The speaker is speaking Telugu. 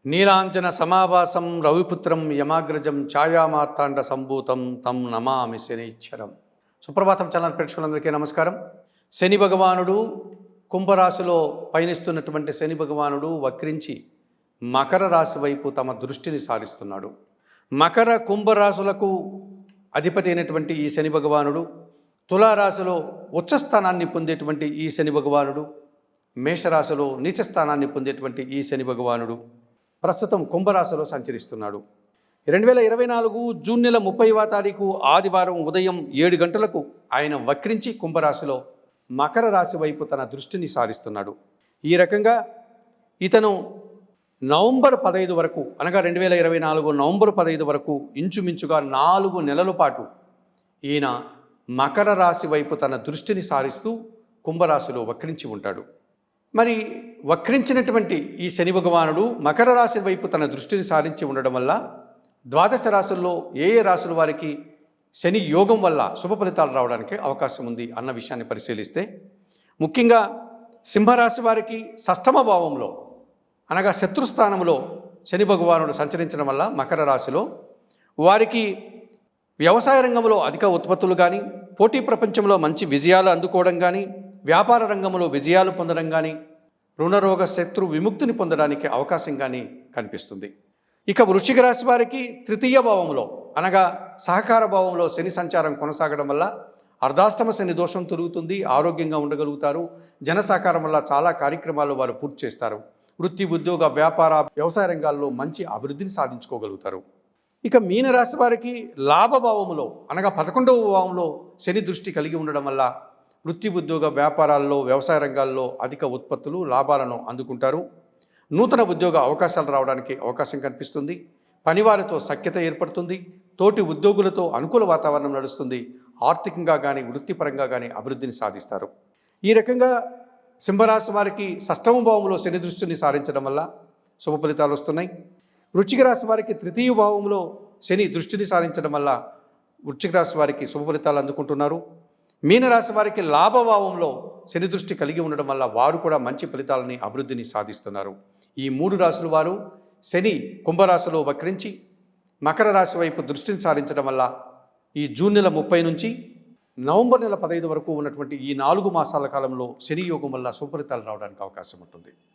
నీలాంజన సమాభాసం రవిపుత్రం యమాగ్రజం ఛాయామార్తాండ సంభూతం తం నమామి శనిశ్చరం. సుప్రభాతం ఛానల్ ప్రేక్షకులందరికీ నమస్కారం. శని భగవానుడు కుంభరాశిలో పయనిస్తున్నటువంటి శని భగవానుడు వక్రించి మకర రాశి వైపు తమ దృష్టిని సారిస్తున్నాడు. మకర కుంభరాశులకు అధిపతి అయినటువంటి ఈ శని భగవానుడు తులారాశిలో ఉచ్చస్థానాన్ని పొందేటువంటి ఈ శని భగవానుడు, మేషరాశిలో నీచస్థానాన్ని పొందేటువంటి ఈ శని భగవానుడు ప్రస్తుతం కుంభరాశిలో సంచరిస్తున్నాడు. 2024 జూన్ నెల 30వ తారీఖు ఆదివారం ఉదయం 7 గంటలకు ఆయన వక్రించి కుంభరాశిలో మకర రాశి వైపు తన దృష్టిని సారిస్తున్నాడు. ఈ రకంగా ఇతను నవంబర్ 15 వరకు, అనగా 2024 నవంబర్ 15 వరకు ఇంచుమించుగా 4 నెలల పాటు ఈయన మకర రాశి వైపు తన దృష్టిని సారిస్తూ కుంభరాశిలో వక్రించి ఉంటాడు. మరి వక్రించినటువంటి ఈ శని భగవానుడు మకర రాశి వైపు తన దృష్టిని సారించి ఉండడం వల్ల ద్వాదశ రాశుల్లో ఏ ఏ రాశుల వారికి శని యోగం వల్ల శుభ ఫలితాలు రావడానికి అవకాశం ఉంది అన్న విషయాన్ని పరిశీలిస్తే, ముఖ్యంగా సింహరాశి వారికి షష్ఠమ భావంలో, అనగా శత్రుస్థానంలో శని భగవానుడు సంచరించడం వల్ల మకర రాశిలో వారికి వ్యవసాయ రంగంలో అధిక ఉత్పత్తులు కానీ, పోటీ ప్రపంచంలో మంచి విజయాలు అందుకోవడం కానీ, వ్యాపార రంగంలో విజయాలు పొందడం కానీ, రుణరోగ శత్రు విముక్తిని పొందడానికి అవకాశం కానీ కనిపిస్తుంది. ఇక వృశ్చిక రాశి వారికి తృతీయ భావంలో, అనగా సహకార భావంలో శని సంచారం కొనసాగడం వల్ల అర్ధాష్టమ శని దోషం తొలుగుతుంది. ఆరోగ్యంగా ఉండగలుగుతారు. జన సహకారం వల్ల చాలా కార్యక్రమాలు వారు పూర్తి చేస్తారు. వృత్తి, ఉద్యోగ, వ్యాపార, వ్యవసాయ రంగాల్లో మంచి అభివృద్ధిని సాధించుకోగలుగుతారు. ఇక మీనరాశి వారికి లాభభావంలో, అనగా 11వ భావంలో శని దృష్టి కలిగి ఉండడం వల్ల వృత్తి, ఉద్యోగ, వ్యాపారాల్లో, వ్యవసాయ రంగాల్లో అధిక ఉత్పత్తులు, లాభాలను అందుకుంటారు. నూతన ఉద్యోగ అవకాశాలు రావడానికి అవకాశం కనిపిస్తుంది. పనివారితో సఖ్యత ఏర్పడుతుంది. తోటి ఉద్యోగులతో అనుకూల వాతావరణం నడుస్తుంది. ఆర్థికంగా కానీ, వృత్తిపరంగా కానీ అభివృద్ధిని సాధిస్తారు. ఈ రకంగా సింహరాశి వారికి షష్ఠమ భావంలో శని దృష్టిని సారించడం వల్ల శుభ ఫలితాలు వస్తున్నాయి. వృశ్చిక రాశి వారికి తృతీయ భావంలో శని దృష్టిని సారించడం వల్ల వృశ్చిక రాశి వారికి శుభ ఫలితాలు అందుకుంటున్నారు. మీనరాశి వారికి లాభభావంలో శని దృష్టి కలిగి ఉండడం వల్ల వారు కూడా మంచి ఫలితాలని, అభివృద్ధిని సాధిస్తున్నారు. ఈ 3 రాశుల వారు శని కుంభరాశిలో వక్రించి మకర రాశి వైపు దృష్టిని సారించడం వల్ల ఈ జూన్ నెల 30 నుంచి నవంబర్ నెల 15 వరకు ఉన్నటువంటి ఈ 4 మాసాల కాలంలో శని యోగం వల్ల శుభ ఫలితాలు రావడానికి అవకాశం ఉంటుంది.